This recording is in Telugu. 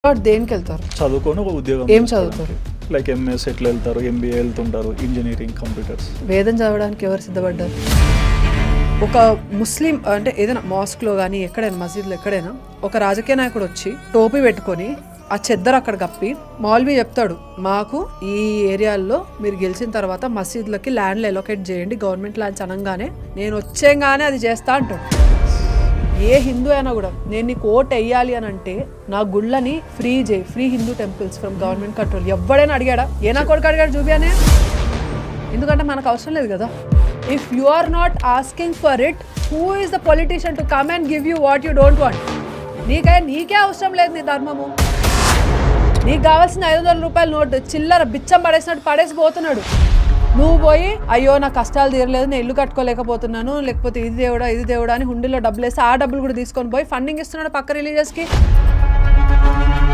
దేనికి వెళ్తారు? చదువుకొని ఒక ఉద్యోగం. ఏం చదువుతారు? లైక్ ఎంఎస్ ఎట్లా వెళ్తారు, ఎంబీఏ వెళ్తుంటారు, ఇంజనీరింగ్, కంప్యూటర్స్. వేదం చదవడానికి ఎవరు సిద్ధపడ్డారు? ఒక ముస్లిం అంటే ఏదైనా మాస్క్లో కానీ ఎక్కడైనా మసీద్లో ఎక్కడైనా ఒక రాజకీయ నాయకుడు వచ్చి టోపీ పెట్టుకొని ఆ చెద్దరు అక్కడ కప్పి మౌల్వీ చెప్తాడు, మాకు ఈ ఏరియాల్లో మీరు గెలిచిన తర్వాత మసీదులకి ల్యాండ్లు ఎలొకేట్ చేయండి, గవర్నమెంట్ ల్యాండ్స్ అనగానే నేను వచ్చేగానే అది చేస్తా అంటాడు. ఏ హిందూ అయినా కూడా నేను నీకు ఓట్ వేయాలి అని అంటే నా గుళ్ళని ఫ్రీ చేయి, free Hindu temples from government control. ఎవడైనా అడిగాడా? ఏ నా కొడుకు అడిగాడు చూపియానే? ఎందుకంటే మనకు అవసరం లేదు కదా. If you are not asking for it, who is the politician to come and give you what you don't want? నీకే అవసరం లేదు నీ ధర్మము. నీకు కావాల్సిన 500 రూపాయల నోట్ చిల్లర బిచ్చం పడేసినట్టు పడేసి పోతున్నాడు. నువ్వు పోయి అయ్యో నా కష్టాలు తీరలేదు, నేను ఇల్లు కట్టుకోలేకపోతున్నాను, లేకపోతే ఇది దేవుడా అని హుండీలో డబ్బులు వేసి ఆ డబ్బులు కూడా తీసుకొని పోయి ఫండింగ్ ఇస్తున్నాడు పక్క రిలీజియస్కి.